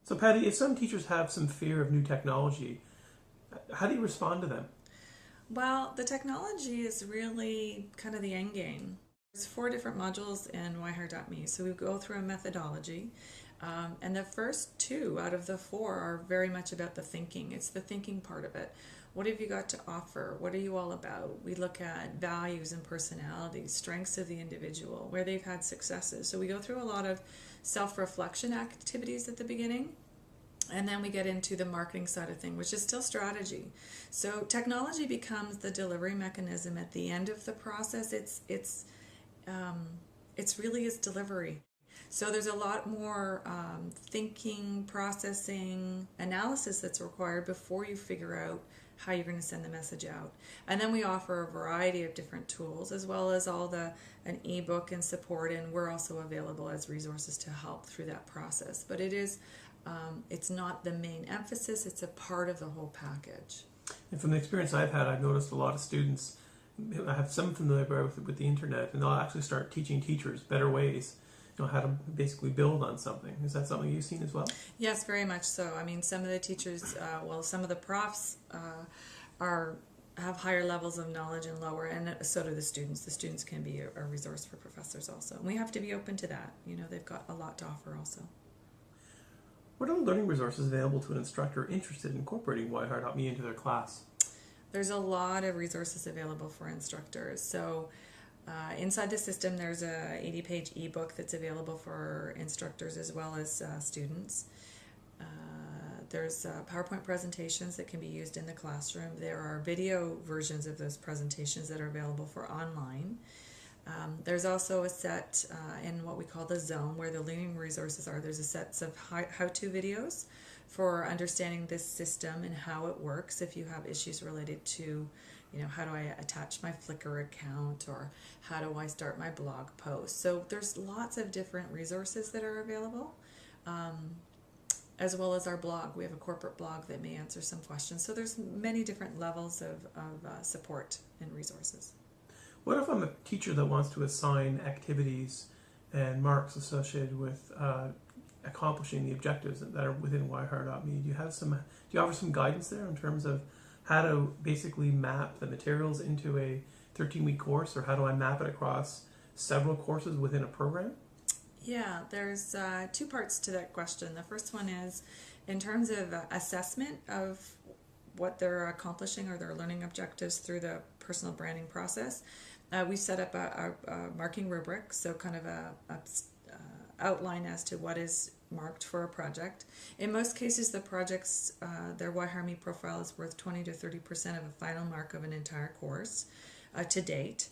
So Patty, if some teachers have some fear of new technology, how do you respond to them? Well, the technology is really kind of the end game. There's four different modules in yhire.me, so we go through a methodology, and the first two out of the four are very much about the thinking. It's the thinking part of it. What have you got to offer? What are you all about? We look at values and personalities, strengths of the individual, where they've had successes. So we go through a lot of self-reflection activities at the beginning, and then we get into the marketing side of thing, which is still strategy. So technology becomes the delivery mechanism at the end of the process. It's really its delivery. So there's a lot more thinking, processing, analysis that's required before you figure out how you're going to send the message out. And then we offer a variety of different tools, as well as all the an ebook and support, and we're also available as resources to help through that process. But it's not the main emphasis, it's a part of the whole package. And from the experience I've had, I've noticed a lot of students, I have some familiarity with the internet, and they'll actually start teaching teachers better ways, how to basically build on something. Is that something you've seen as well? Yes, very much so. I mean, some of the teachers, some of the profs are have higher levels of knowledge and lower, and so do the students. The students can be a resource for professors also. And we have to be open to that. They've got a lot to offer also. What are learning resources available to an instructor interested in incorporating yhire.me into their class? There's a lot of resources available for instructors. So inside the system, there's a 80-page ebook that's available for instructors as well as students. There's PowerPoint presentations that can be used in the classroom. There are video versions of those presentations that are available for online. There's also a set in what we call the zone where the learning resources are. There's a set of how-to videos for understanding this system and how it works if you have issues related to, how do I attach my Flickr account, or how do I start my blog post. So there's lots of different resources that are available, as well as our blog. We have a corporate blog that may answer some questions. So there's many different levels of support and resources. What if I'm a teacher that wants to assign activities and marks associated with accomplishing the objectives that are within yhire.me? Do you offer some guidance there in terms of how to basically map the materials into a 13-week course, or how do I map it across several courses within a program? Yeah, there's two parts to that question. The first one is in terms of assessment of what they're accomplishing or their learning objectives through the personal branding process. We set up a marking rubric, so kind of a outline as to what is marked for a project. In most cases, the projects, their yhire.me profile is worth 20 to 30% of a final mark of an entire course to date.